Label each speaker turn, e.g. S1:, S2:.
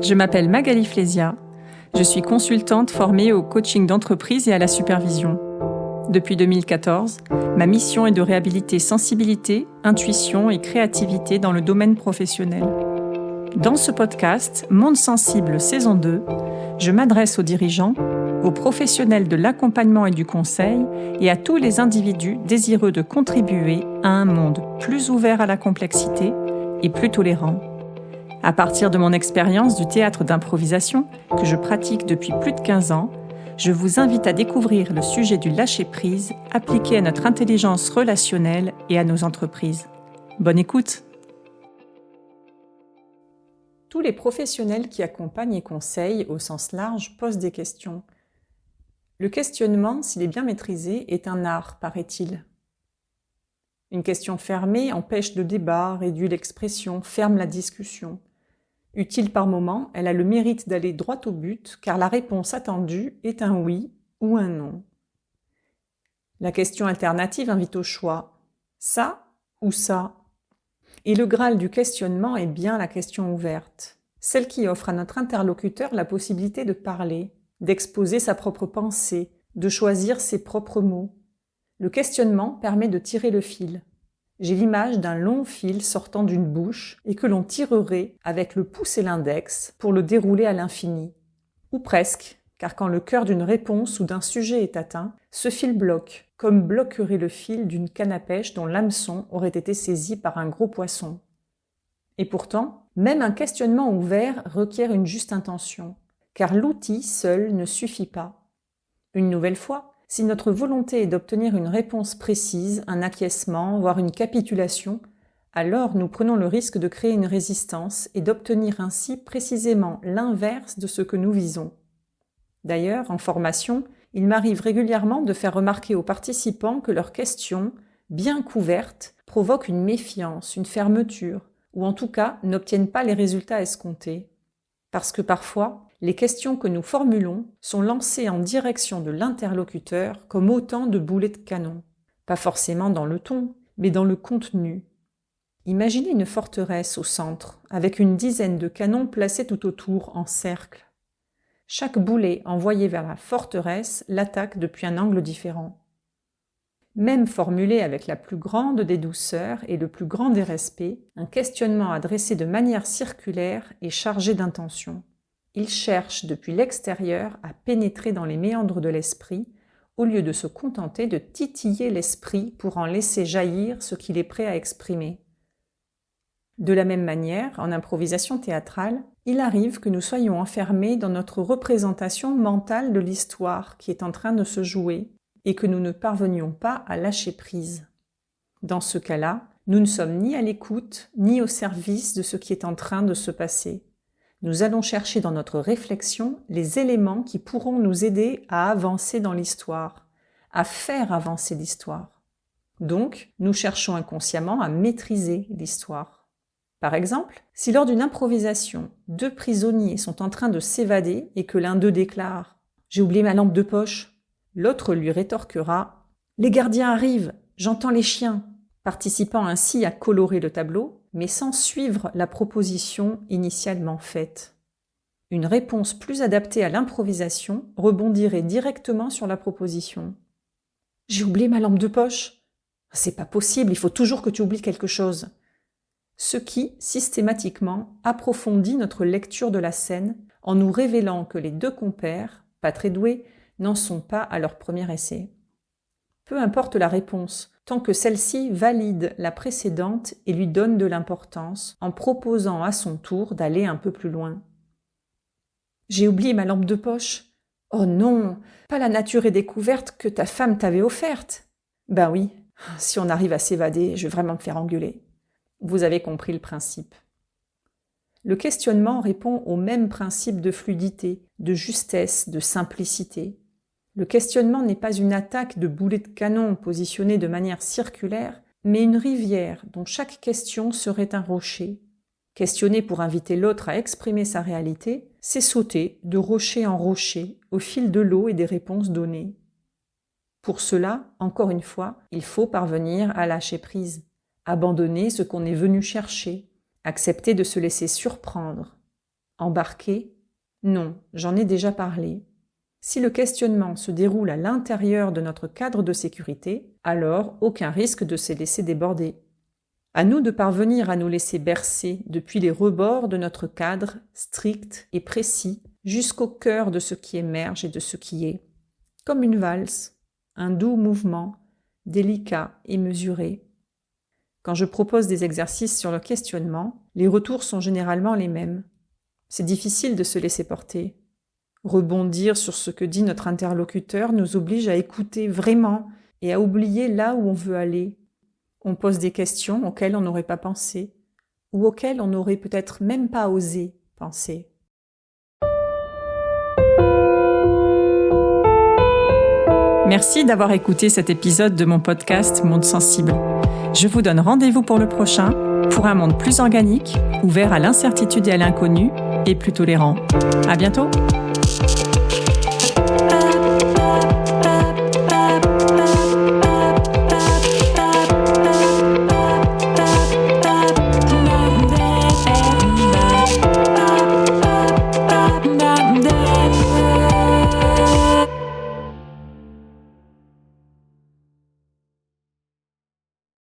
S1: Je m'appelle Magali Flésia. Je suis consultante formée au coaching d'entreprise et à la supervision. Depuis 2014, ma mission est de réhabiliter sensibilité, intuition et créativité dans le domaine professionnel. Dans ce podcast, Monde Sensible saison 2, je m'adresse aux dirigeants, aux professionnels de l'accompagnement et du conseil et à tous les individus désireux de contribuer à un monde plus ouvert à la complexité et plus tolérant. À partir de mon expérience du théâtre d'improvisation, que je pratique depuis plus de 15 ans, je vous invite à découvrir le sujet du lâcher-prise appliqué à notre intelligence relationnelle et à nos entreprises. Bonne écoute! Tous les professionnels qui accompagnent et conseillent au sens large posent des questions. Le questionnement, s'il est bien maîtrisé, est un art, paraît-il. Une question fermée empêche le débat, réduit l'expression, ferme la discussion. Utile par moments, elle a le mérite d'aller droit au but, car la réponse attendue est un oui ou un non. La question alternative invite au choix. Ça ou ça? Et le Graal du questionnement est bien la question ouverte, celle qui offre à notre interlocuteur la possibilité de parler, d'exposer sa propre pensée, de choisir ses propres mots. Le questionnement permet de tirer le fil. J'ai l'image d'un long fil sortant d'une bouche et que l'on tirerait avec le pouce et l'index pour le dérouler à l'infini. Ou presque, car quand le cœur d'une réponse ou d'un sujet est atteint, ce fil bloque, comme bloquerait le fil d'une canne à pêche dont l'hameçon aurait été saisi par un gros poisson. Et pourtant, même un questionnement ouvert requiert une juste intention, car l'outil seul ne suffit pas. Une nouvelle fois, si notre volonté est d'obtenir une réponse précise, un acquiescement, voire une capitulation, alors nous prenons le risque de créer une résistance et d'obtenir ainsi précisément l'inverse de ce que nous visons. D'ailleurs, en formation, il m'arrive régulièrement de faire remarquer aux participants que leurs questions, bien couvertes, provoquent une méfiance, une fermeture, ou en tout cas n'obtiennent pas les résultats escomptés. Parce que parfois, les questions que nous formulons sont lancées en direction de l'interlocuteur comme autant de boulets de canon. Pas forcément dans le ton, mais dans le contenu. Imaginez une forteresse au centre, avec une dizaine de canons placés tout autour en cercle. Chaque boulet envoyé vers la forteresse l'attaque depuis un angle différent. Même formulé avec la plus grande des douceurs et le plus grand des respects, un questionnement adressé de manière circulaire est chargé d'intention. Il cherche depuis l'extérieur à pénétrer dans les méandres de l'esprit, au lieu de se contenter de titiller l'esprit pour en laisser jaillir ce qu'il est prêt à exprimer. De la même manière, en improvisation théâtrale, il arrive que nous soyons enfermés dans notre représentation mentale de l'histoire qui est en train de se jouer et que nous ne parvenions pas à lâcher prise. Dans ce cas-là, nous ne sommes ni à l'écoute ni au service de ce qui est en train de se passer. Nous allons chercher dans notre réflexion les éléments qui pourront nous aider à avancer dans l'histoire, à faire avancer l'histoire. Donc, nous cherchons inconsciemment à maîtriser l'histoire. Par exemple, si lors d'une improvisation, 2 prisonniers sont en train de s'évader et que l'un d'eux déclare « J'ai oublié ma lampe de poche », l'autre lui rétorquera « Les gardiens arrivent, j'entends les chiens », participant ainsi à colorer le tableau, mais sans suivre la proposition initialement faite. Une réponse plus adaptée à l'improvisation rebondirait directement sur la proposition. « J'ai oublié ma lampe de poche !»« C'est pas possible, il faut toujours que tu oublies quelque chose !» Ce qui, systématiquement, approfondit notre lecture de la scène en nous révélant que les 2 compères, pas très doués, n'en sont pas à leur premier essai. Peu importe la réponse, tant que celle-ci valide la précédente et lui donne de l'importance en proposant à son tour d'aller un peu plus loin. « J'ai oublié ma lampe de poche. Oh non, pas la nature et découverte que ta femme t'avait offerte. Ben oui, si on arrive à s'évader, je vais vraiment me faire engueuler. » Vous avez compris le principe. Le questionnement répond au même principe de fluidité, de justesse, de simplicité. Le questionnement n'est pas une attaque de boulets de canon positionnés de manière circulaire, mais une rivière dont chaque question serait un rocher. Questionner pour inviter l'autre à exprimer sa réalité, c'est sauter de rocher en rocher au fil de l'eau et des réponses données. Pour cela, encore une fois, il faut parvenir à lâcher prise, abandonner ce qu'on est venu chercher, accepter de se laisser surprendre. Embarqué? Non, j'en ai déjà parlé. Si le questionnement se déroule à l'intérieur de notre cadre de sécurité, alors aucun risque de se laisser déborder. À nous de parvenir à nous laisser bercer depuis les rebords de notre cadre strict et précis jusqu'au cœur de ce qui émerge et de ce qui est, comme une valse, un doux mouvement, délicat et mesuré. Quand je propose des exercices sur le questionnement, les retours sont généralement les mêmes. C'est difficile de se laisser porter. Rebondir sur ce que dit notre interlocuteur nous oblige à écouter vraiment et à oublier là où on veut aller. On pose des questions auxquelles on n'aurait pas pensé, ou auxquelles on n'aurait peut-être même pas osé penser. Merci d'avoir écouté cet épisode de mon podcast Monde Sensible. Je vous donne rendez-vous pour le prochain, pour un monde plus organique, ouvert à l'incertitude et à l'inconnu, et plus tolérant. À bientôt!